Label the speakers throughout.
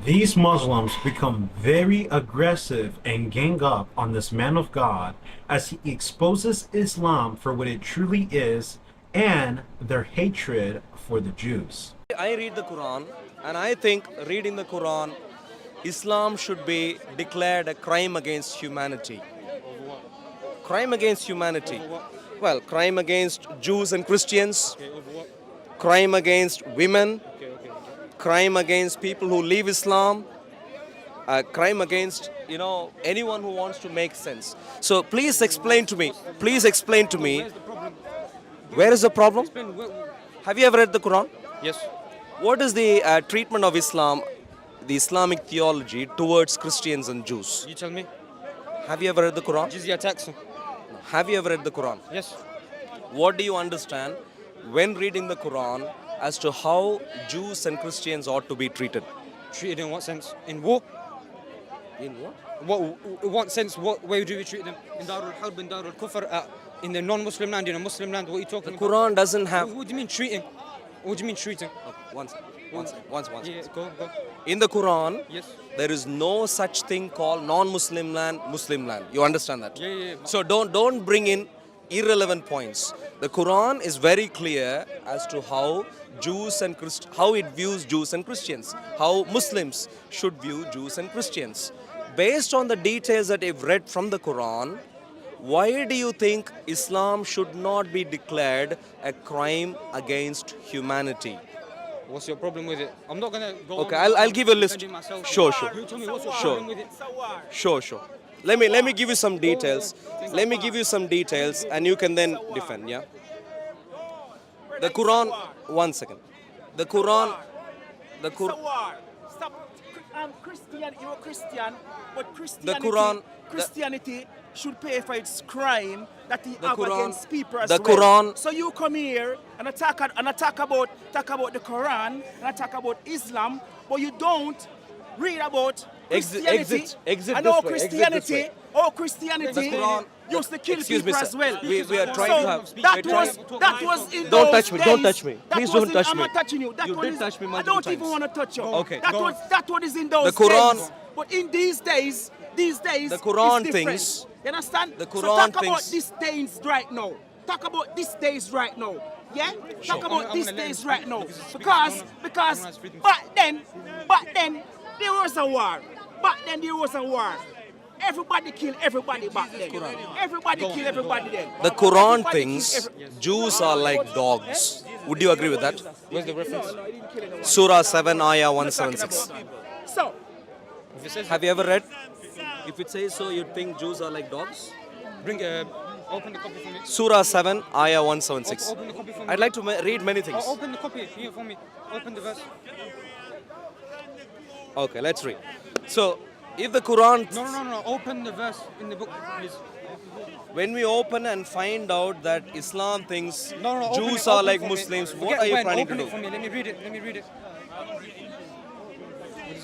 Speaker 1: These Muslims become very aggressive and gang up on this man of God as he exposes Islam for what it truly is and their hatred for the Jews.
Speaker 2: I read the Quran, and I think reading the Quran, Islam should be declared a crime against humanity. Crime against humanity. Well, crime against Jews and Christians, crime against women, crime against people who leave Islam, crime against anyone who wants to make sense. So please explain to me. Please explain to me. Where is the problem? Have you ever read the Quran?
Speaker 3: Yes.
Speaker 2: What is the treatment of Islam, the Islamic theology towards Christians and Jews?
Speaker 3: You tell me.
Speaker 2: Have you ever read the Quran?
Speaker 3: Jizya tax.
Speaker 2: Have you ever read the Quran?
Speaker 3: Yes.
Speaker 2: What do you understand when reading the Quran as to how Jews and Christians ought to be treated?
Speaker 3: Treated in what sense? In war?
Speaker 2: In what?
Speaker 3: In what sense? What way do we treat them? In Darul Harb, in Darul Kufr, in the non-Muslim land, in a Muslim land? What are you talking
Speaker 2: The
Speaker 3: about?
Speaker 2: Quran doesn't have.
Speaker 3: What do you mean treating? What do you mean treating?
Speaker 2: One second.
Speaker 3: Yeah, go.
Speaker 2: In the Quran,
Speaker 3: Yes.
Speaker 2: there is no such thing called non-Muslim land, Muslim land. You understand that?
Speaker 3: Yeah.
Speaker 2: So don't bring in irrelevant points. The Quran is very clear as to how Jews and how it views Jews and Christians, how Muslims should view Jews and Christians. Based on the details that you've read from the Quran, why do you think Islam should not be declared a crime against humanity?
Speaker 3: What's your problem with it? I'm not gonna go.
Speaker 2: Okay,
Speaker 3: on
Speaker 2: I'll give you a list.
Speaker 3: defending myself.
Speaker 2: Sure.
Speaker 3: You tell me what's your
Speaker 2: Sure.
Speaker 3: problem with it?
Speaker 2: Sure. Let me give you some details. Let me give you some details, and you can then defend. Yeah. The Quran. One second. The Quran.
Speaker 4: Stop. Christian, you're a Christian, but
Speaker 2: Quran-
Speaker 4: Christianity should pay for its crime that he
Speaker 2: The
Speaker 4: have
Speaker 2: Quran-
Speaker 4: against people as
Speaker 2: the
Speaker 4: well.
Speaker 2: Quran-
Speaker 4: So you come here and talk about the Quran and talk about Islam, but you don't read about Christianity.
Speaker 2: Exit
Speaker 4: and
Speaker 2: this
Speaker 4: how
Speaker 2: way, exit
Speaker 4: Christianity,
Speaker 2: this way.
Speaker 4: Christianity
Speaker 2: The Quran-
Speaker 4: used to kill
Speaker 2: Excuse me,
Speaker 4: people
Speaker 2: sir.
Speaker 4: as well.
Speaker 2: We are trying
Speaker 4: so
Speaker 2: to have-
Speaker 4: that
Speaker 2: we're trying-
Speaker 4: was in
Speaker 2: Don't
Speaker 4: those
Speaker 2: touch me,
Speaker 4: days.
Speaker 2: don't touch me.
Speaker 4: That
Speaker 2: Please
Speaker 4: was
Speaker 2: don't
Speaker 4: in-
Speaker 2: touch
Speaker 4: I'm
Speaker 2: me.
Speaker 4: not touching you. That
Speaker 2: You
Speaker 4: one
Speaker 2: did
Speaker 4: is-
Speaker 2: touch me
Speaker 4: I
Speaker 2: multiple
Speaker 4: don't even
Speaker 2: times.
Speaker 4: want to touch you.
Speaker 2: Okay.
Speaker 4: That what is in those
Speaker 2: The Quran-
Speaker 4: days. But in these days,
Speaker 2: The Quran
Speaker 4: is different.
Speaker 2: thinks-
Speaker 4: You understand?
Speaker 2: the
Speaker 4: so
Speaker 2: Quran
Speaker 4: talk about
Speaker 2: thinks-
Speaker 4: these days right now. Talk about these days right now. Yeah? Talk
Speaker 3: I'm
Speaker 4: about
Speaker 3: gonna
Speaker 4: these
Speaker 3: let him
Speaker 4: days
Speaker 3: speak
Speaker 4: right now.
Speaker 3: because he's speaking.
Speaker 4: Because
Speaker 3: Everyone has freedom.
Speaker 4: back then there was a war. Back then there was a war. Everybody killed everybody back then. Everybody killed everybody then.
Speaker 2: The Quran
Speaker 4: Everybody
Speaker 2: thinks
Speaker 4: killed
Speaker 2: Jews are like dogs. Would you agree with that?
Speaker 3: Where's the reference?
Speaker 2: Surah 7, Ayah 176.
Speaker 4: So,
Speaker 3: If it says,
Speaker 2: Have you ever read? If it says so, you'd think Jews are like dogs?
Speaker 3: open the copy for me.
Speaker 2: Surah 7, Ayah 176.
Speaker 3: Open the copy for me.
Speaker 2: I'd like to read many things.
Speaker 3: Open the copy here for me. Open the verse.
Speaker 2: Okay, let's read. So, if the Quran,
Speaker 3: No. Open the verse in the book, please.
Speaker 2: when we open and find out that Islam thinks
Speaker 3: No. Open
Speaker 2: Jews
Speaker 3: it,
Speaker 2: are
Speaker 3: open
Speaker 2: like
Speaker 3: it for me.
Speaker 2: Muslims, what
Speaker 3: Forget
Speaker 2: are you
Speaker 3: when,
Speaker 2: planning
Speaker 3: open
Speaker 2: to
Speaker 3: it for
Speaker 2: do?
Speaker 3: me. Let me read it.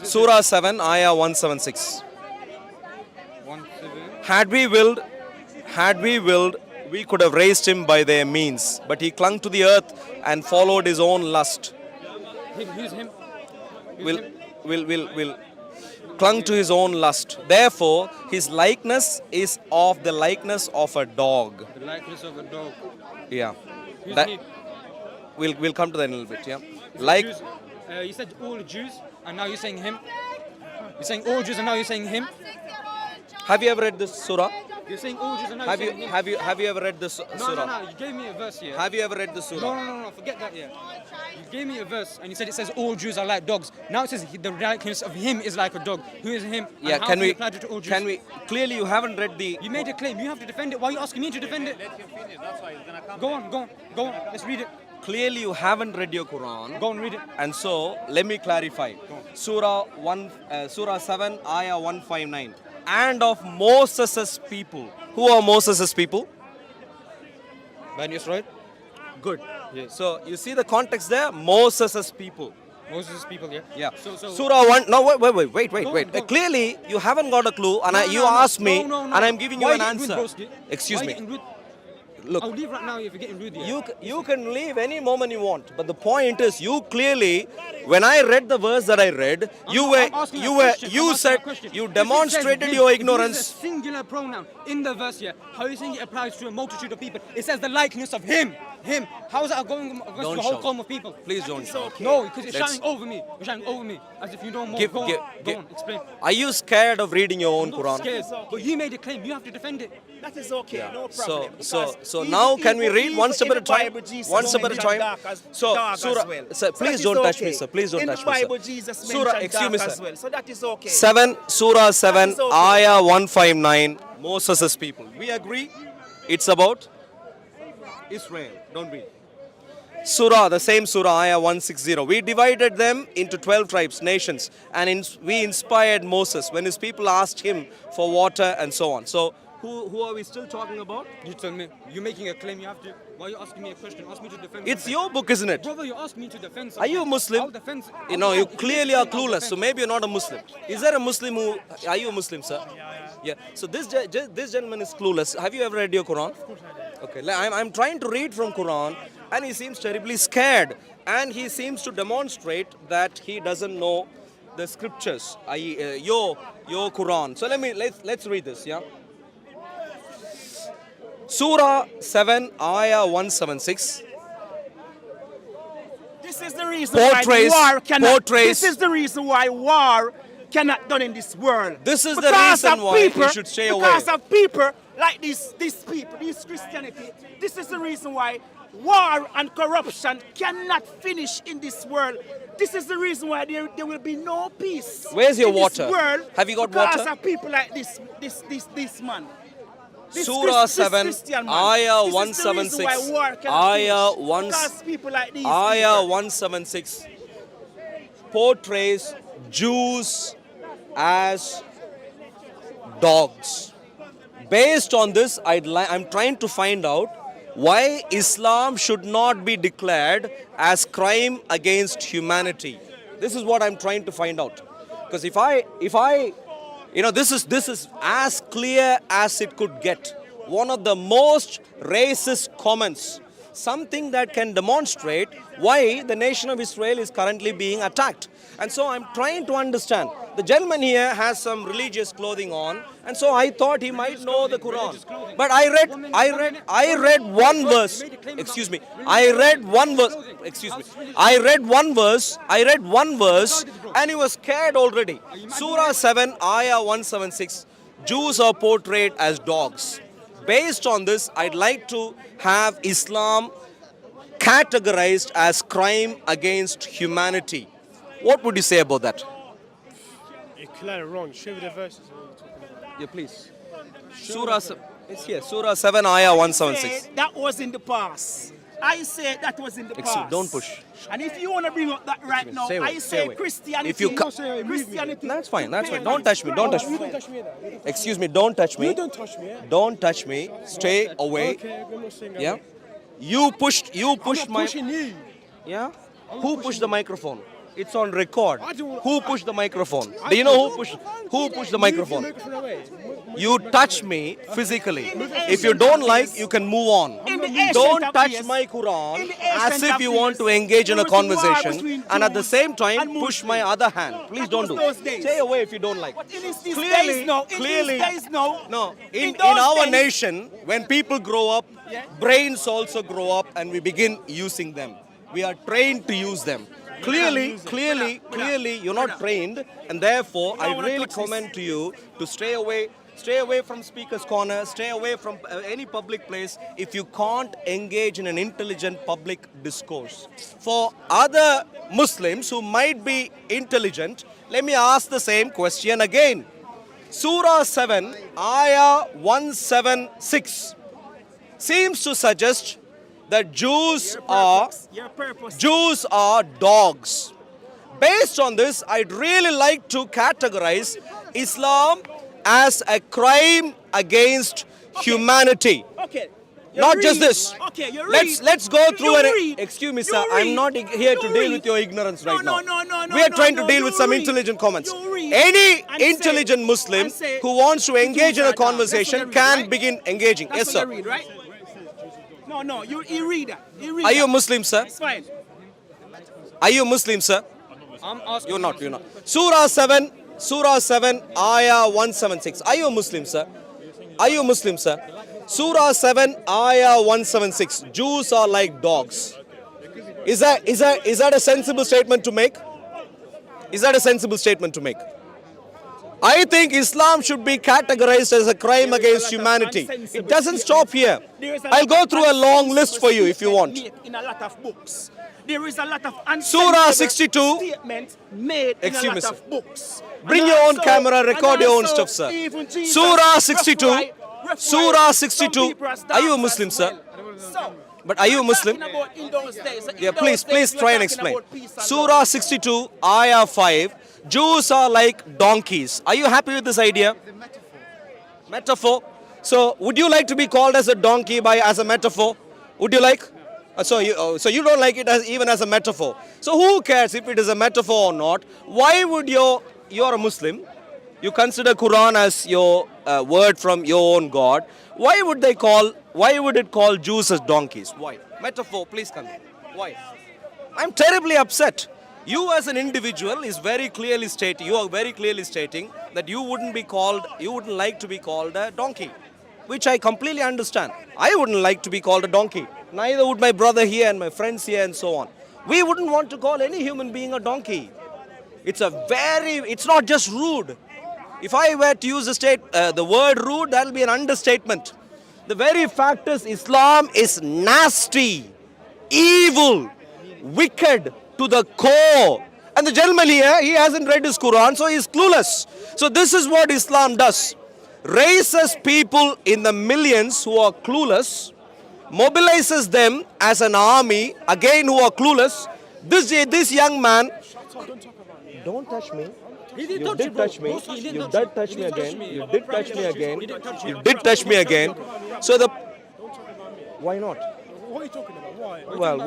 Speaker 2: Surah 7, Ayah 176.
Speaker 3: 1-7.
Speaker 2: Had we willed, we could have raised him by their means, but he clung to the earth and followed his own lust.
Speaker 3: Who's him?
Speaker 2: Will clung to his own lust. Therefore, his likeness is of the likeness of a dog.
Speaker 3: The likeness of a dog.
Speaker 2: Yeah.
Speaker 3: Who's
Speaker 2: That
Speaker 3: he?
Speaker 2: we'll come to that in a little bit. Yeah.
Speaker 3: Is it
Speaker 2: Like
Speaker 3: Jews? You said all Jews, and now you're saying him. You're saying all Jews, and now you're saying him.
Speaker 2: have you ever read this surah?
Speaker 3: You're saying all Jews, and now
Speaker 2: Have
Speaker 3: you're
Speaker 2: you
Speaker 3: saying him.
Speaker 2: have you ever read this
Speaker 3: No.
Speaker 2: surah?
Speaker 3: You gave me a verse here.
Speaker 2: Have you ever read this surah?
Speaker 3: No. Forget that. Yeah. You gave me a verse, and you said it says all Jews are like dogs. Now it says the likeness of him is like a dog. Who is him? And
Speaker 2: Yeah,
Speaker 3: how
Speaker 2: can
Speaker 3: you
Speaker 2: we
Speaker 3: apply it to all Jews?
Speaker 2: can we clearly you haven't read the
Speaker 3: You made a claim. You have to defend it. Why are you asking me to defend it? Go on. Let's read it.
Speaker 2: clearly you haven't read your Quran.
Speaker 3: Go and read it.
Speaker 2: And so let me clarify. Surah 7 Ayah 159. And of Moses' people. Who are Moses' people?
Speaker 3: Bani Israel.
Speaker 2: Good.
Speaker 3: Yes.
Speaker 2: So you see the context there? Moses' people.
Speaker 3: Moses' people. Yeah.
Speaker 2: Yeah.
Speaker 3: So
Speaker 2: Surah 1. No, wait.
Speaker 3: Go.
Speaker 2: Clearly, you haven't got a clue, and
Speaker 3: No,
Speaker 2: you
Speaker 3: no,
Speaker 2: asked me,
Speaker 3: no.
Speaker 2: and I'm giving you
Speaker 3: Why
Speaker 2: an
Speaker 3: are you getting
Speaker 2: answer.
Speaker 3: rude, broski?
Speaker 2: Excuse
Speaker 3: Why are
Speaker 2: me.
Speaker 3: you getting rude?
Speaker 2: look.
Speaker 3: I'll leave right now if you're getting rude. Yeah.
Speaker 2: You can leave any moment you want, but the point is, you clearly, when I read the verse that I read, you said you demonstrated your
Speaker 3: If
Speaker 2: ignorance.
Speaker 3: uses a singular pronoun in the verse here. How are you saying it applies to a multitude of people? It says the likeness of him. Him. How is that going against
Speaker 2: Don't
Speaker 3: the whole
Speaker 2: shout.
Speaker 3: qawm of people?
Speaker 2: Please don't shout.
Speaker 3: No, because you're
Speaker 2: Let's-
Speaker 3: shouting over me. You're shouting over me as if you know more.
Speaker 2: Give-
Speaker 3: Go on,
Speaker 2: give-
Speaker 3: go
Speaker 2: give-
Speaker 3: on, explain.
Speaker 2: Are you scared of reading your own
Speaker 3: I'm not
Speaker 2: Quran?
Speaker 3: scared, but you made a claim. You have to defend it.
Speaker 4: That is okay, no
Speaker 2: So,
Speaker 4: problem.
Speaker 2: so
Speaker 4: Because
Speaker 2: now can we
Speaker 4: even-
Speaker 2: read one step
Speaker 4: even
Speaker 2: at a time?
Speaker 4: in the Bible, Jesus
Speaker 2: One step at a
Speaker 4: mentioned
Speaker 2: time.
Speaker 4: dark as-
Speaker 2: So,
Speaker 4: dark as
Speaker 2: Surah,
Speaker 4: well.
Speaker 2: sir,
Speaker 4: So
Speaker 2: please
Speaker 4: that
Speaker 2: don't
Speaker 4: is
Speaker 2: touch me,
Speaker 4: okay.
Speaker 2: sir. Please don't
Speaker 4: in
Speaker 2: touch
Speaker 4: the
Speaker 2: me, sir.
Speaker 4: Bible, Jesus
Speaker 2: Surah,
Speaker 4: mentioned
Speaker 2: excuse me,
Speaker 4: dark as
Speaker 2: sir.
Speaker 4: well. So that is okay.
Speaker 2: 7, Surah 7,
Speaker 4: That is okay.
Speaker 2: Ayah 159, Moses' people. We agree? It's about Israel. Don't we? Surah, the same Surah, Ayah 160. We divided them into 12 tribes, nations, and we inspired Moses when his people asked him for water and so on. So, who are we still talking about?
Speaker 3: You tell me. You're making a claim. You have to. Why are you asking me a question? Ask me to defend.
Speaker 2: It's
Speaker 3: something.
Speaker 2: your book, isn't it?
Speaker 3: Brother, you asked me to defend.
Speaker 2: Are you a
Speaker 3: something.
Speaker 2: Muslim?
Speaker 3: I'll defend.
Speaker 2: You know, you
Speaker 3: I'll
Speaker 2: clearly are
Speaker 3: defend.
Speaker 2: clueless, so maybe you're not a Muslim. Is there a Muslim who... Are you a Muslim, sir? Yeah. So this gentleman is clueless. Have you ever read your Quran? Of course I did. Okay, I'm trying to read from Quran, and he seems terribly scared. And he seems to demonstrate that he doesn't know the scriptures, i.e. Your Quran. So let's read this, yeah? Surah 7, Ayah 176.
Speaker 4: This is the reason why war cannot. This is the reason why war cannot done in this world.
Speaker 2: This is the
Speaker 4: Because
Speaker 2: reason
Speaker 4: of
Speaker 2: why
Speaker 4: people,
Speaker 2: we should stay away.
Speaker 4: Because of people like these people, this Christianity. This is the reason why war and corruption cannot finish in this world. This is the reason why there will be no peace.
Speaker 2: Where's your
Speaker 4: in this
Speaker 2: water?
Speaker 4: world
Speaker 2: Have you got
Speaker 4: because
Speaker 2: water?
Speaker 4: of people like this man. This
Speaker 2: Surah
Speaker 4: Chris- this
Speaker 2: 7,
Speaker 4: Christian man.
Speaker 2: Ayah
Speaker 4: This is the reason
Speaker 2: 176.
Speaker 4: why war cannot
Speaker 2: Ayah
Speaker 4: finish.
Speaker 2: 1
Speaker 4: Because people like these
Speaker 2: Ayah
Speaker 4: people.
Speaker 2: 176 portrays Jews as dogs. Based on this, I'm trying to find out why Islam should not be declared as crime against humanity. This is what I'm trying to find out. Because if I this is as clear as it could get. One of the most racist comments. Something that can demonstrate why the nation of Israel is currently being attacked. And so I'm trying to understand. The gentleman here has some religious clothing on, and so I thought he might know the Quran. But I read one verse. Excuse me. I read one verse. Excuse me. I read one verse, and he was scared already. Surah 7, Ayah 176. Jews are portrayed as dogs. Based on this, I'd like to have Islam categorized as crime against humanity. What would you say about that?
Speaker 5: You're clearly wrong. Show me the verses. What you're talking about.
Speaker 2: Yeah, please. It's here. Surah 7, Ayah 176.
Speaker 4: That was in the past. I say that was in the past.
Speaker 2: Don't push.
Speaker 4: And if you want to bring up that right now,
Speaker 2: Stay away,
Speaker 4: I
Speaker 2: stay
Speaker 4: say
Speaker 2: away.
Speaker 4: Christianity.
Speaker 2: If you
Speaker 4: Christianity.
Speaker 2: That's fine. Don't touch me. Don't touch
Speaker 5: You
Speaker 2: me.
Speaker 5: don't touch me either.
Speaker 2: Excuse me. Don't touch me.
Speaker 5: You don't touch me.
Speaker 2: Don't touch me. Stay away.
Speaker 5: Okay, I'm not saying
Speaker 2: Yeah. You pushed
Speaker 5: I'm not
Speaker 2: my.
Speaker 5: pushing you.
Speaker 2: Yeah. Who pushed the microphone? It's on record.
Speaker 5: I don't-
Speaker 2: Who pushed the microphone? Do you know who pushed the microphone?
Speaker 5: Move the microphone away.
Speaker 2: You touch me physically. If you don't like, you can move on.
Speaker 4: In the ancient
Speaker 2: Don't
Speaker 4: of
Speaker 2: touch
Speaker 4: days-
Speaker 2: my
Speaker 4: in
Speaker 2: Quran
Speaker 4: the
Speaker 2: as
Speaker 4: ancient
Speaker 2: if
Speaker 4: of
Speaker 2: you want to
Speaker 4: days,
Speaker 2: engage in a
Speaker 4: there was war
Speaker 2: conversation,
Speaker 4: between
Speaker 2: and at the
Speaker 4: Jews
Speaker 2: same time
Speaker 4: and
Speaker 2: push
Speaker 4: Muslims.
Speaker 2: my other hand. Please
Speaker 4: That
Speaker 2: don't do
Speaker 4: was those
Speaker 2: it.
Speaker 4: days.
Speaker 2: Stay away if you don't like.
Speaker 4: But in these days
Speaker 2: Clearly,
Speaker 4: now,
Speaker 2: clearly, no. In
Speaker 4: those
Speaker 2: our
Speaker 4: days-
Speaker 2: nation, when people grow up, brains also grow up, and we begin using them. We are trained to use them. Clearly, you're not trained, and therefore, I really commend to you to stay away. Stay away from speaker's corner. Stay away from any public place if you can't engage in an intelligent public discourse. For other Muslims who might be intelligent, let me ask the same question again. Surah 7, Ayah 176 seems to suggest that Jews are dogs. Based on this, I'd really like to categorize Islam as a crime against humanity.
Speaker 4: Okay.
Speaker 2: Not just this.
Speaker 4: Okay, you
Speaker 2: Let's go through
Speaker 4: You
Speaker 2: an.
Speaker 4: read.
Speaker 2: Excuse me,
Speaker 4: You
Speaker 2: sir. I'm
Speaker 4: read.
Speaker 2: not here to
Speaker 4: You
Speaker 2: deal
Speaker 4: read.
Speaker 2: with your ignorance right now.
Speaker 4: No,
Speaker 2: We are trying to
Speaker 4: no,
Speaker 2: deal
Speaker 4: you
Speaker 2: with some
Speaker 4: read.
Speaker 2: intelligent comments.
Speaker 4: You read
Speaker 2: Any
Speaker 4: and say-
Speaker 2: intelligent Muslim
Speaker 4: and say
Speaker 2: who wants to
Speaker 4: the
Speaker 2: engage
Speaker 4: Jews
Speaker 2: in a
Speaker 4: are dogs. That's what
Speaker 2: conversation
Speaker 4: you read,
Speaker 2: can
Speaker 4: right?
Speaker 2: begin engaging.
Speaker 4: That's
Speaker 2: Yes,
Speaker 4: what
Speaker 2: sir.
Speaker 4: you read, right? No, you read that. You read
Speaker 2: Are you a
Speaker 4: that.
Speaker 2: Muslim, sir?
Speaker 4: It's fine.
Speaker 2: Are you a Muslim, sir?
Speaker 3: I'm asking.
Speaker 2: You're not. Surah 7, Ayah 176. Are you a Muslim, sir? Are you a Muslim, sir? Surah 7, Ayah 176. Jews are like dogs. Is that a sensible statement to make? Is that a sensible statement to make? I think Islam should be categorized as a crime against humanity. It doesn't stop here. I'll go through a long list for you if you want.
Speaker 4: In a lot of books. There is a lot of
Speaker 2: Surah 62.
Speaker 4: statements made in a
Speaker 2: Excuse me,
Speaker 4: lot
Speaker 2: sir.
Speaker 4: of books.
Speaker 2: Bring
Speaker 4: And
Speaker 2: your own
Speaker 4: also-
Speaker 2: camera, record
Speaker 4: and
Speaker 2: your own
Speaker 4: also
Speaker 2: stuff, sir.
Speaker 4: even Jesus
Speaker 2: Surah 62.
Speaker 4: referred
Speaker 2: Surah
Speaker 4: some
Speaker 2: 62.
Speaker 4: people as
Speaker 2: Are you a
Speaker 4: dogs
Speaker 2: Muslim,
Speaker 4: as
Speaker 2: sir?
Speaker 4: well. So,
Speaker 2: But are you a
Speaker 4: we're
Speaker 2: Muslim?
Speaker 4: talking about in those days. In
Speaker 2: Yeah,
Speaker 4: those
Speaker 2: please
Speaker 4: days, we're
Speaker 2: try and
Speaker 4: talking
Speaker 2: explain.
Speaker 4: about peace and
Speaker 2: Surah
Speaker 4: love.
Speaker 2: 62, Ayah 5. Jews are like donkeys. Are you happy with this idea? Metaphor. So, would you like to be called as a donkey as a metaphor? Would you like? So you don't like it even as a metaphor. So who cares if it is a metaphor or not? Why would you're a Muslim? You consider Quran as your word from your own God. Why would it call Jews as donkeys? Why? Metaphor, please come. Why? I'm terribly upset. You as an individual is very clearly stating, you are very clearly stating that you wouldn't like to be called a donkey, which I completely understand. I wouldn't like to be called a donkey. Neither would my brother here and my friends here and so on. We wouldn't want to call any human being a donkey. It's not just rude. If I were to use the word rude, that'll be an understatement. The very fact is Islam is nasty, evil, wicked to the core. And the gentleman here, he hasn't read his Quran, so he's clueless. So this is what Islam does. Raises people in the millions who are clueless, mobilizes them as an army, again who are clueless. This young man, don't touch me.
Speaker 3: He
Speaker 2: You
Speaker 3: touch
Speaker 2: did
Speaker 3: you, bro.
Speaker 2: touch me.
Speaker 3: Broski, he didn't
Speaker 2: You
Speaker 3: touch
Speaker 2: did
Speaker 3: you.
Speaker 2: touch
Speaker 3: He
Speaker 2: me
Speaker 3: didn't touch
Speaker 2: again.
Speaker 3: me.
Speaker 2: You did touch me again.
Speaker 3: He didn't touch you.
Speaker 2: You did touch me again. So why not?
Speaker 5: What are you talking about? Why?
Speaker 2: Well,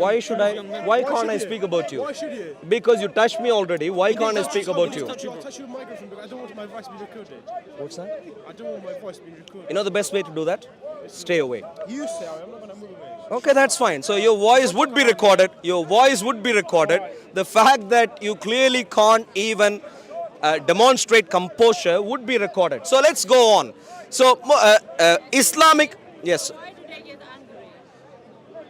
Speaker 2: why can't I speak about you?
Speaker 5: Why should you?
Speaker 2: Because you touched me already. Why can't I speak about you?
Speaker 5: Touch your microphone because I don't want my voice to be recorded.
Speaker 2: What's that?
Speaker 5: I don't want my voice to be recorded.
Speaker 2: You know the best way to do that? Stay away.
Speaker 5: You say I'm not gonna move away.
Speaker 2: Okay, that's fine. So your voice would be recorded. Your voice would be recorded. The fact that you clearly can't even demonstrate composure would be recorded. So let's go on. So Islamic, yes.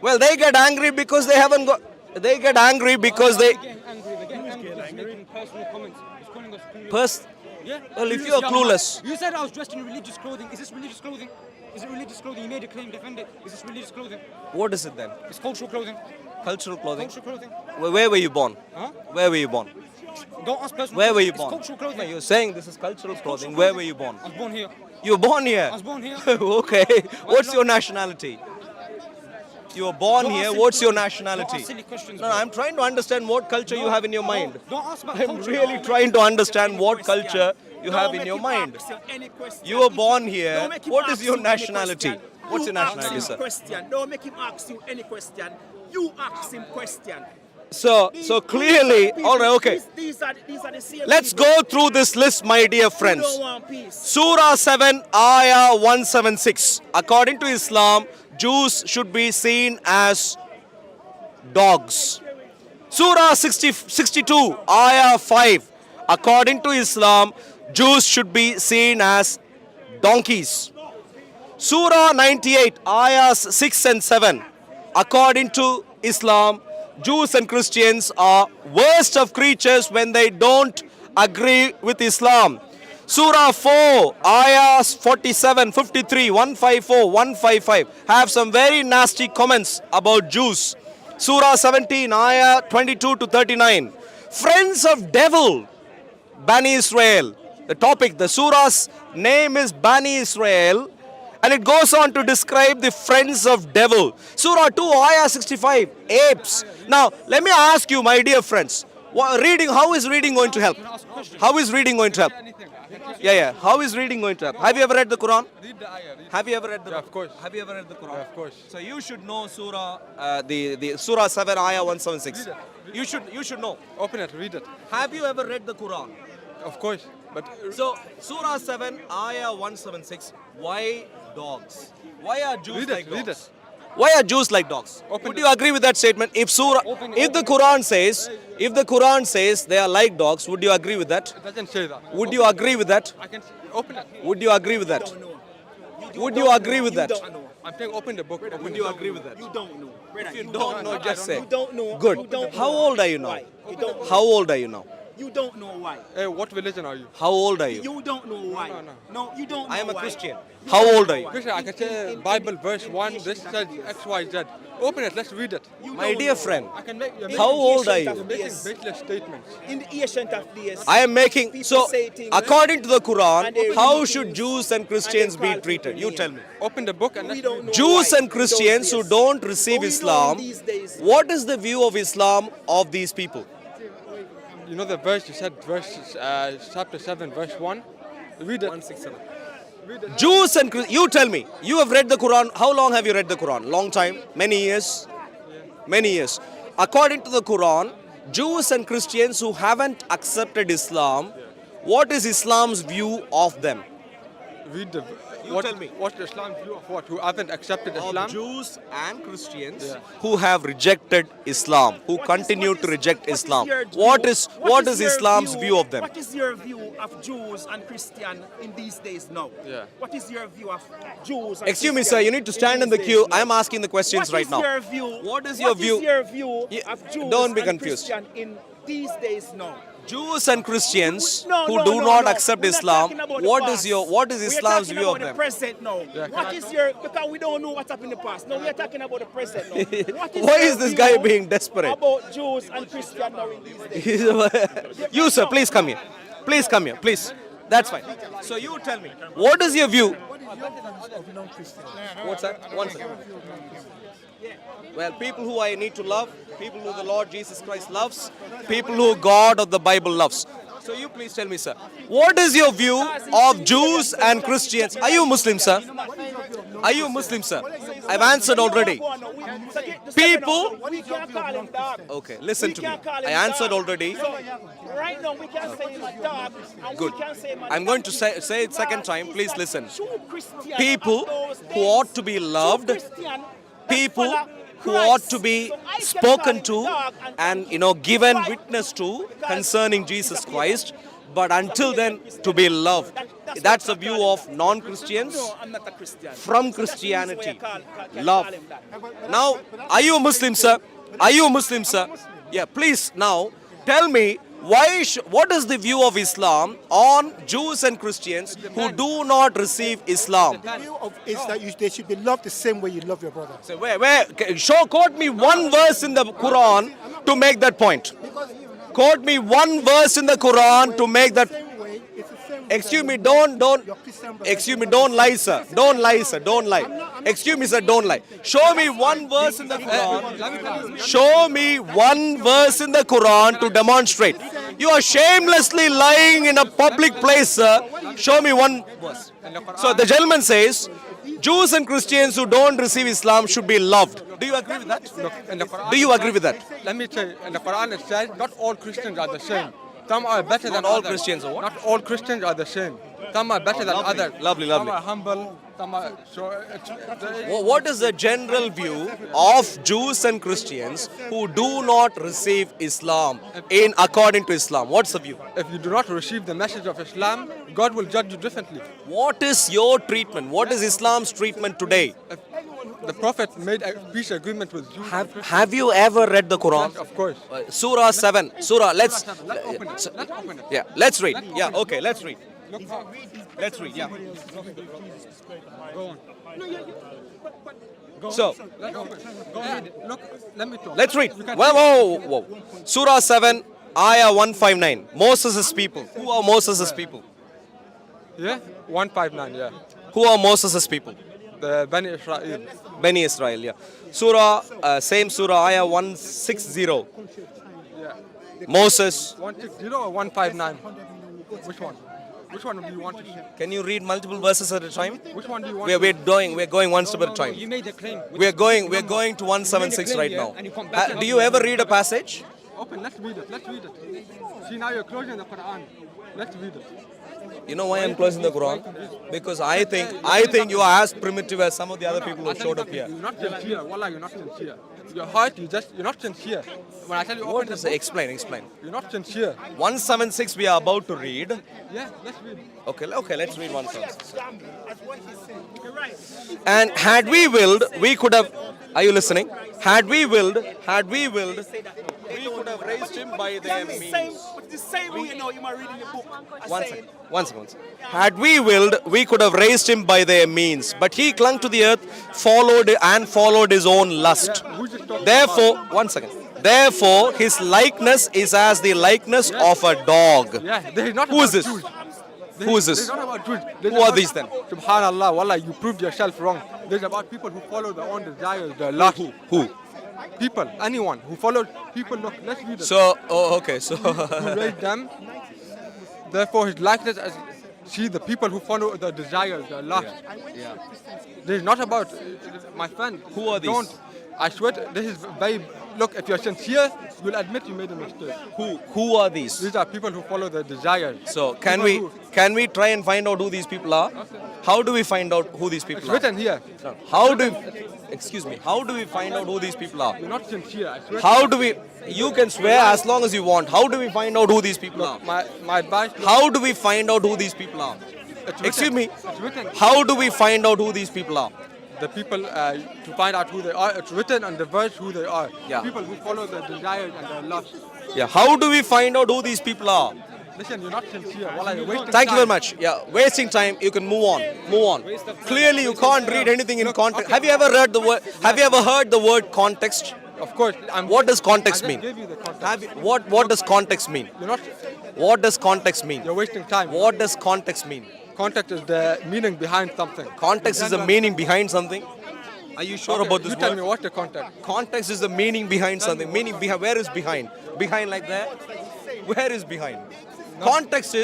Speaker 2: Well, they get angry because they haven't got. They get angry because they.
Speaker 3: They're getting angry. He's making personal comments. He's calling us clueless. Yeah.
Speaker 2: Well, if
Speaker 3: Clueless
Speaker 2: you're
Speaker 3: young
Speaker 2: clueless.
Speaker 3: man. You said I was dressed in religious clothing. Is this religious clothing? Is it religious clothing? You made a claim, defend it. Is this religious clothing?
Speaker 2: What is it then?
Speaker 3: It's cultural clothing.
Speaker 2: Cultural clothing.
Speaker 3: Cultural clothing.
Speaker 2: Where were you born?
Speaker 3: Huh?
Speaker 2: Where were you born?
Speaker 3: Don't ask personal
Speaker 2: Where were you
Speaker 3: It's
Speaker 2: born?
Speaker 3: cultural clothing.
Speaker 2: No, you're saying this is cultural clothing. Where were you born?
Speaker 3: I was born here.
Speaker 2: You were born here.
Speaker 3: I was born here.
Speaker 2: Okay. What's your nationality? You were born
Speaker 3: Don't ask
Speaker 2: here.
Speaker 3: silly
Speaker 2: What's your
Speaker 3: questions.
Speaker 2: nationality?
Speaker 3: Don't ask silly questions,
Speaker 2: No,
Speaker 3: bro.
Speaker 2: I'm trying to understand what culture you have in your mind.
Speaker 3: Don't ask about
Speaker 2: I'm
Speaker 3: culture.
Speaker 2: really trying to understand what culture you
Speaker 4: Don't
Speaker 2: have in
Speaker 4: make
Speaker 2: your
Speaker 4: him
Speaker 2: mind.
Speaker 4: ask you any question.
Speaker 2: You were born here.
Speaker 4: Don't make him
Speaker 2: What is
Speaker 4: ask
Speaker 2: your
Speaker 4: you any
Speaker 2: nationality?
Speaker 4: question.
Speaker 2: What's your
Speaker 4: You ask
Speaker 2: nationality,
Speaker 4: him
Speaker 2: sir?
Speaker 4: Question. Don't make him ask you any question. You ask him question.
Speaker 2: So clearly, all right, okay.
Speaker 4: These are the same
Speaker 2: Let's
Speaker 4: people
Speaker 2: go through this list, my dear
Speaker 4: who
Speaker 2: friends.
Speaker 4: don't want peace.
Speaker 2: Surah 7, Ayah 176. According to Islam, Jews should be seen as dogs. Surah 62, Ayah 5. According to Islam, Jews should be seen as donkeys. Surah 98, Ayahs 6 and 7. According to Islam, Jews and Christians are worst of creatures when they don't agree with Islam. Surah 4, Ayahs 47, 53, 154, 155 have some very nasty comments about Jews. Surah 17, Ayah 22 to 39. Friends of devil, Bani Israel. The topic, the surah's name is Bani Israel, and it goes on to describe the friends of devil. Surah 2, Ayah 65, apes. Now, let me ask you, my dear friends, how is reading going to help? How is reading going to help? Yeah. How is reading going to help? Have you ever read the Quran?
Speaker 6: Read the ayah.
Speaker 2: Have you ever read the Quran?
Speaker 6: Of course.
Speaker 2: Have you ever read the Quran?
Speaker 6: Of course.
Speaker 2: So you should know Surah, the Surah 7, Ayah 176. You should know.
Speaker 6: Open it, read it.
Speaker 2: Have you ever read the Quran?
Speaker 6: Of course. But
Speaker 2: So, Surah 7, Ayah 176, why dogs? Why are Jews
Speaker 6: read
Speaker 2: like
Speaker 6: it, read
Speaker 2: dogs?
Speaker 6: it.
Speaker 2: Why are Jews like dogs? Would you agree with that statement? If the Quran says they are like dogs, would you agree with that?
Speaker 6: It doesn't say that.
Speaker 2: Would you agree with that?
Speaker 6: I can open it.
Speaker 2: Would you agree with that? Would you agree with that?
Speaker 6: I'm saying open the book.
Speaker 2: Would you agree with that?
Speaker 4: You don't know.
Speaker 2: If you don't know, just say.
Speaker 4: You don't know. You
Speaker 2: Good.
Speaker 4: don't
Speaker 2: How
Speaker 4: know.
Speaker 2: old are you now?
Speaker 4: Why? You don't know.
Speaker 2: How old are you now?
Speaker 4: You don't know why.
Speaker 6: What religion are you?
Speaker 2: How old are you?
Speaker 4: You don't know why. No, you don't know
Speaker 2: I am a
Speaker 4: why.
Speaker 2: Christian. How old are you?
Speaker 6: Christian, I can say Bible verse 1, this says X, Y, Z. Open it, let's read it.
Speaker 4: You
Speaker 2: My
Speaker 4: don't
Speaker 2: dear
Speaker 4: know.
Speaker 2: friend,
Speaker 6: I can make you
Speaker 2: how old are
Speaker 4: Ancient
Speaker 2: you?
Speaker 4: of
Speaker 6: making
Speaker 4: days.
Speaker 6: baseless statements.
Speaker 4: In the ancient of days.
Speaker 2: I am making,
Speaker 4: People
Speaker 2: so
Speaker 4: say things,
Speaker 2: according to the
Speaker 4: and
Speaker 2: Quran,
Speaker 4: they
Speaker 2: how
Speaker 4: read
Speaker 2: should
Speaker 4: things,
Speaker 2: Jews and Christians
Speaker 4: and they
Speaker 2: be
Speaker 4: call
Speaker 2: treated?
Speaker 4: people
Speaker 2: You tell me.
Speaker 4: names.
Speaker 6: Open the book and
Speaker 4: We
Speaker 6: let's
Speaker 4: don't
Speaker 6: read
Speaker 4: know
Speaker 6: it.
Speaker 2: Jews
Speaker 4: why
Speaker 2: and
Speaker 4: in those
Speaker 2: Christians who
Speaker 4: days.
Speaker 2: don't receive
Speaker 4: But we know
Speaker 2: Islam,
Speaker 4: these days.
Speaker 2: what is the view of Islam of these people?
Speaker 6: You know the verse, you said verse, chapter 7, verse 1? Read it.
Speaker 2: 167. Jews and you tell me, you have read the Quran. How long have you read the Quran? Long time? Many years? Many years. According to the Quran, Jews and Christians who haven't accepted Islam, what is Islam's view of them?
Speaker 6: Read the
Speaker 2: You tell me.
Speaker 6: What's Islam's view of what? Who haven't accepted Islam?
Speaker 2: Of Jews and Christians
Speaker 6: Yeah.
Speaker 2: who have rejected Islam, who continue to reject Islam. What is
Speaker 4: your
Speaker 2: Islam's view of them?
Speaker 4: What is your view of Jews and Christians in these days now?
Speaker 6: Yeah.
Speaker 4: What is your view of Jews and
Speaker 2: Excuse me,
Speaker 4: Christians
Speaker 2: sir, you need to stand in the
Speaker 4: these
Speaker 2: queue.
Speaker 4: days now?
Speaker 2: I am asking the questions right now.
Speaker 4: What is your view?
Speaker 2: What is your view?
Speaker 4: What is your view
Speaker 2: Yeah,
Speaker 4: of Jews
Speaker 2: don't be
Speaker 4: and
Speaker 2: confused.
Speaker 4: Christians in these days now?
Speaker 2: Jews and Christians
Speaker 4: No,
Speaker 2: who
Speaker 4: no,
Speaker 2: do
Speaker 4: no,
Speaker 2: not
Speaker 4: no.
Speaker 2: accept
Speaker 4: We're not
Speaker 2: Islam,
Speaker 4: talking about the
Speaker 2: what
Speaker 4: past.
Speaker 2: is Islam's
Speaker 4: We're
Speaker 2: view of
Speaker 4: talking about
Speaker 2: them?
Speaker 4: the present now. What is your, because we don't know what's happened in the past. No, we are talking about the present now. What
Speaker 2: Why
Speaker 4: your
Speaker 2: is this guy
Speaker 4: view
Speaker 2: being desperate?
Speaker 4: about Jews and Christians now in these days?
Speaker 2: You, sir, please come here. Please come here, please. That's fine. So you tell me, what is your view? What's that? One second. Well, people who I need to love, people who the Lord Jesus Christ loves, people who God of the Bible loves. So you please tell me, sir, what is your view of Jews and Christians? Are you Muslim, sir? Are you Muslim, sir? I've answered already. People.
Speaker 4: We can't call him dog.
Speaker 2: Okay, listen
Speaker 4: We
Speaker 2: to me.
Speaker 4: can't call him
Speaker 2: I answered
Speaker 4: dog.
Speaker 2: already.
Speaker 4: So, right now, we can say him a dog. And
Speaker 2: Good.
Speaker 4: We can say him a
Speaker 2: I'm going to
Speaker 4: donkey.
Speaker 2: say it second
Speaker 4: God
Speaker 2: time.
Speaker 4: is
Speaker 2: Please
Speaker 4: a
Speaker 2: listen.
Speaker 4: true Christian
Speaker 2: People
Speaker 4: of those
Speaker 2: who
Speaker 4: days.
Speaker 2: ought to be loved,
Speaker 4: True Christian that
Speaker 2: people
Speaker 4: follow
Speaker 2: who
Speaker 4: Christ.
Speaker 2: ought to be
Speaker 4: So I can
Speaker 2: spoken
Speaker 4: call him
Speaker 2: to
Speaker 4: dog
Speaker 2: and
Speaker 4: donkey.
Speaker 2: given
Speaker 4: Why?
Speaker 2: witness to
Speaker 4: Because
Speaker 2: concerning
Speaker 4: he's
Speaker 2: Jesus
Speaker 4: a
Speaker 2: Christ, but until then to be loved. That's the view of non-Christians
Speaker 4: No, I'm not a Christian.
Speaker 2: from
Speaker 4: So that's the reason why I
Speaker 2: Christianity.
Speaker 4: can
Speaker 2: Love.
Speaker 4: call him that.
Speaker 2: Now, are you a Muslim, sir? Are you a Muslim, sir? Yeah, please now tell me what is the view of Islam on Jews and Christians who do not receive Islam?
Speaker 7: The view of is that they should be loved the same way you love your brother.
Speaker 2: So quote me one verse in the Quran to make that point. Quote me one verse in the Quran to make that.
Speaker 7: Same way, it's the same way
Speaker 2: Excuse
Speaker 7: that
Speaker 2: me,
Speaker 7: you
Speaker 2: don't.
Speaker 7: love your Christian brother.
Speaker 2: Excuse me, don't lie, sir. Don't lie, sir. Don't lie. Excuse me, sir. Don't lie. Show me one verse in the Quran. Show me one verse in the Quran to demonstrate. You are shamelessly lying in a public place, sir. Show me one verse. So the gentleman says, Jews and Christians who don't receive Islam should be loved. Do you agree with that?
Speaker 6: Look, in the Quran
Speaker 2: Do you agree with that?
Speaker 6: Let me tell you, in the Quran it says not all Christians are the same. Some are better than
Speaker 2: all
Speaker 6: others.
Speaker 2: Christians are what?
Speaker 6: Not all Christians are the same. Some are better than
Speaker 2: lovely,
Speaker 6: others.
Speaker 2: lovely,
Speaker 6: Some
Speaker 2: lovely.
Speaker 6: are humble. Some are so.
Speaker 2: What is the general view of Jews and Christians who do not receive Islam according to Islam? What's the view?
Speaker 6: If you do not receive the message of Islam, God will judge you differently.
Speaker 2: What is your treatment? What is Islam's treatment today?
Speaker 6: If the Prophet made a peace agreement with Jews.
Speaker 2: Have you ever read the Quran?
Speaker 6: Of course.
Speaker 2: Surah 7. Surah, let's
Speaker 6: Let's open it. Let's open it.
Speaker 2: yeah, let's read. Yeah, okay, let's read. Let's read, yeah.
Speaker 6: Go on.
Speaker 2: So,
Speaker 6: Let's open it. Go read it. Look, let me talk.
Speaker 2: let's read.
Speaker 6: You can
Speaker 2: Whoa. Surah 7, Ayah 159. Moses' people. Who are Moses' people?
Speaker 6: Yeah? 159, yeah.
Speaker 2: Who are Moses' people?
Speaker 6: The Bani Israel.
Speaker 2: Bani Israel, yeah. Surah, same Surah, Ayah 160.
Speaker 6: Yeah.
Speaker 2: Moses.
Speaker 6: 160 or 159? Which one? Which one do you want to see?
Speaker 2: Can you read multiple verses at a time?
Speaker 6: Which one do you want
Speaker 2: We're going one step at a time.
Speaker 3: You made a claim.
Speaker 2: We're going to 176
Speaker 3: claim,
Speaker 2: right
Speaker 3: yeah,
Speaker 2: now.
Speaker 3: and you come back
Speaker 2: Do you ever read a passage?
Speaker 6: Open, let's read it. Let's read it. See, now you're closing the Quran. Let's read it.
Speaker 2: You know why I'm closing the Quran? Because I think you are as primitive as some of the other people who showed up here.
Speaker 6: You're not sincere. Wallah, you're not sincere. Your heart, you're not sincere. When I tell you
Speaker 2: What
Speaker 6: open the
Speaker 2: is
Speaker 6: book,
Speaker 2: it? Explain.
Speaker 6: you're not sincere.
Speaker 2: 176 we are about to read.
Speaker 6: Yeah, let's read.
Speaker 2: Okay, let's read 176. And had we willed, we could have. Are you listening? Had we willed, we could have raised him by their means.
Speaker 4: The same way you know you might read in the book.
Speaker 2: One second. Had we willed, we could have raised him by their means. But he clung to the earth, followed his own lust.
Speaker 6: Who's just talking
Speaker 2: Therefore, one second. Therefore, his likeness is as the likeness of a dog.
Speaker 6: Yeah, this is not
Speaker 2: Who is
Speaker 6: about
Speaker 2: this?
Speaker 6: truth.
Speaker 2: Who is
Speaker 6: This
Speaker 2: this?
Speaker 6: is not about truth. This
Speaker 2: Who
Speaker 6: is
Speaker 2: are
Speaker 6: about-
Speaker 2: these then?
Speaker 6: Subhanallah, wallah, you proved yourself wrong. This is about people who follow their own desires, their lust.
Speaker 2: Who?
Speaker 6: People, anyone who follows people. Look, let's read it.
Speaker 2: So, okay, so.
Speaker 6: Who raised them. Therefore, his likeness as see the people who follow their desires, their lust.
Speaker 2: Yeah.
Speaker 6: This is not about my friend.
Speaker 2: Who are these?
Speaker 6: Don't. I swear, this is very. Look, if you're sincere, you'll admit you made a mistake.
Speaker 2: Who are these?
Speaker 6: These are people who follow their desires.
Speaker 2: So
Speaker 6: People
Speaker 2: can
Speaker 6: who-
Speaker 2: we try and find out who these people are? How do we find out who these people
Speaker 6: It's
Speaker 2: are?
Speaker 6: written here.
Speaker 2: How do excuse me? How do we find out who these people are?
Speaker 6: You're not sincere. I swear.
Speaker 2: How do we? You can swear as long as you want. How do we find out who these people are?
Speaker 6: My advice.
Speaker 2: How do we find out who these people are?
Speaker 6: It's written.
Speaker 2: Excuse me.
Speaker 6: It's written.
Speaker 2: How do we find out who these people are?
Speaker 6: The people to find out who they are. It's written on the verse who they are.
Speaker 2: Yeah.
Speaker 6: People who follow their desires and their lust.
Speaker 2: Yeah. How do we find out who these people are?
Speaker 6: Listen, you're not sincere. Wallah, you're wasting
Speaker 2: Thank you very
Speaker 6: time.
Speaker 2: much. Yeah, wasting time. You can move on. Move on. Clearly, you can't read anything in context. Have you ever heard the word? Have you ever heard the word context?
Speaker 6: Of course.
Speaker 2: What does context
Speaker 6: I
Speaker 2: mean?
Speaker 6: just gave you the context.
Speaker 2: Have you, what does context mean?
Speaker 6: You're not.
Speaker 2: What does context mean?
Speaker 6: You're wasting time.
Speaker 2: What does context mean?
Speaker 6: Context is the meaning behind something.
Speaker 2: Context is the meaning behind something. Are you sure
Speaker 6: Okay,
Speaker 2: about this
Speaker 6: you tell me
Speaker 2: word?
Speaker 6: what's the context.
Speaker 2: Context is the meaning behind something. Meaning behind. Where is behind? Behind like that? Where is behind? Context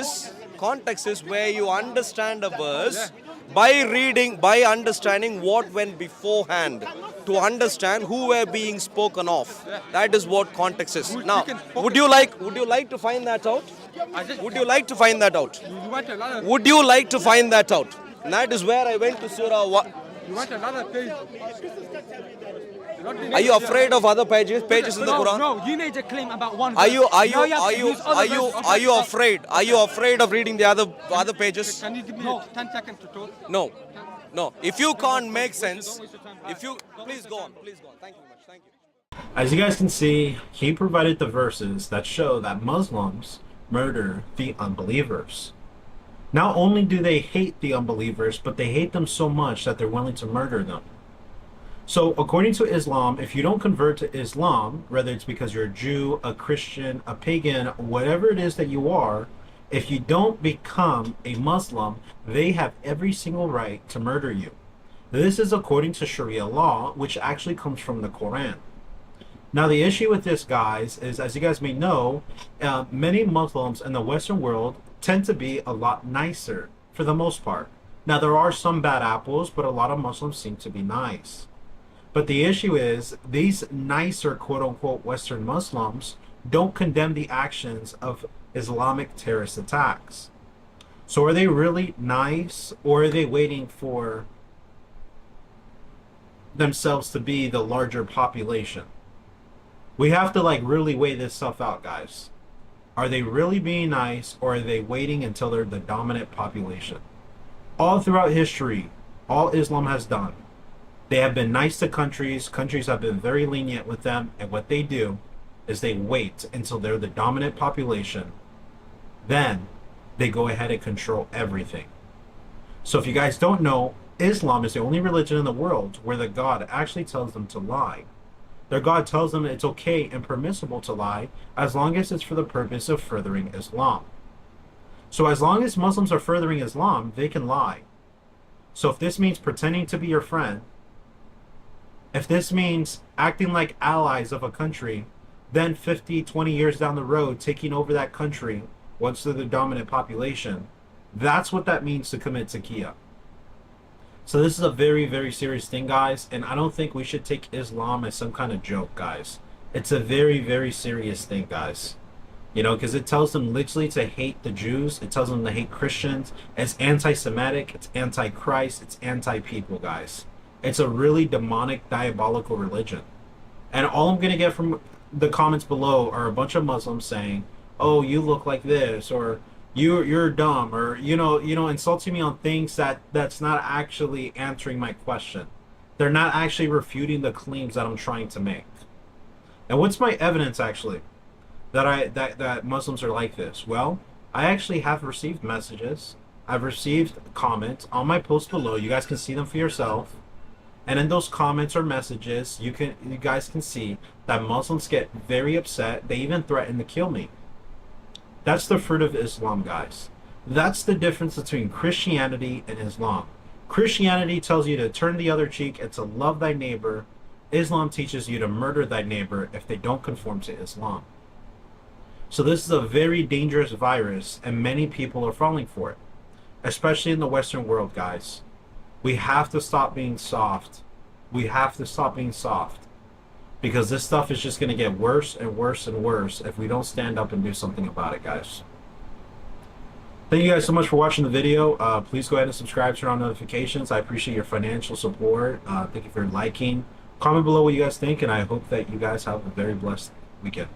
Speaker 2: is where you understand a verse by reading, by understanding what went beforehand, to understand who were being spoken of. That is what context is. Now, would you like to find that out? Would you like to find that out?
Speaker 6: You went another.
Speaker 2: Would you like to find that out? And that is where I went to Surah.
Speaker 6: You went another page.
Speaker 2: Are you afraid of other pages in the Quran?
Speaker 3: No, you made a claim about one.
Speaker 2: Are you
Speaker 3: verse. Now have to use other verses.
Speaker 2: afraid? Are you afraid of reading the other pages?
Speaker 6: Can you give me 10 seconds to talk?
Speaker 2: No. If you can't make sense, please go on. Thank you very much. Thank you.
Speaker 1: As you guys can see, he provided the verses that show that Muslims murder the unbelievers. Not only do they hate the unbelievers, but they hate them so much that they're willing to murder them. So according to Islam, if you don't convert to Islam, whether it's because you're a Jew, a Christian, a pagan, whatever it is that you are, if you don't become a Muslim, they have every single right to murder you. This is according to Sharia law, which actually comes from the Quran. Now the issue with this, guys, is, as you guys may know, many Muslims in the Western world tend to be a lot nicer for the most part. Now there are some bad apples, but a lot of Muslims seem to be nice. But the issue is, these nicer quote-unquote Western Muslims don't condemn the actions of Islamic terrorist attacks. So are they really nice, or are they waiting for themselves to be the larger population? We have to really weigh this stuff out, guys. Are they really being nice, or are they waiting until they're the dominant population? All throughout history, all Islam has done, they have been nice to countries. Countries have been very lenient with them, and what they do is they wait until they're the dominant population. Then they go ahead and control everything. So if you guys don't know, Islam is the only religion in the world where the God actually tells them to lie. Their God tells them it's okay and permissible to lie as long as it's for the purpose of furthering Islam. So as long as Muslims are furthering Islam, they can lie. So if this means pretending to be your friend, if this means acting like allies of a country, then 50, 20 years down the road, taking over that country once they're the dominant population, that's what that means to commit taqiyya. So this is a very, very serious thing, guys, and I don't think we should take Islam as some kind of joke, guys. It's a very, very serious thing, guys. You know, because it tells them literally to hate the Jews. It tells them to hate Christians. It's anti-Semitic. It's anti-Christ. It's anti-people, guys. It's a really demonic, diabolical religion. And all I'm going to get from the comments below are a bunch of Muslims saying, "Oh, you look like this," or "You're dumb," or insulting me on things that's not actually answering my question. They're not actually refuting the claims that I'm trying to make. And what's my evidence actually that Muslims are like this? Well, I actually have received messages. I've received comments on my post below. You guys can see them for yourself. And in those comments or messages, you guys can see that Muslims get very upset. They even threaten to kill me. That's the fruit of Islam, guys. That's the difference between Christianity and Islam. Christianity tells you to turn the other cheek and to love thy neighbor. Islam teaches you to murder thy neighbor if they don't conform to Islam. So this is a very dangerous virus, and many people are falling for it, especially in the Western world, guys. We have to stop being soft. We have to stop being soft, because this stuff is just going to get worse and worse and worse if we don't stand up and do something about it, guys. Thank you guys so much for watching the video. Please go ahead and subscribe, turn on notifications. I appreciate your financial support. Thank you for liking. Comment below what you guys think, and I hope that you guys have a very blessed weekend.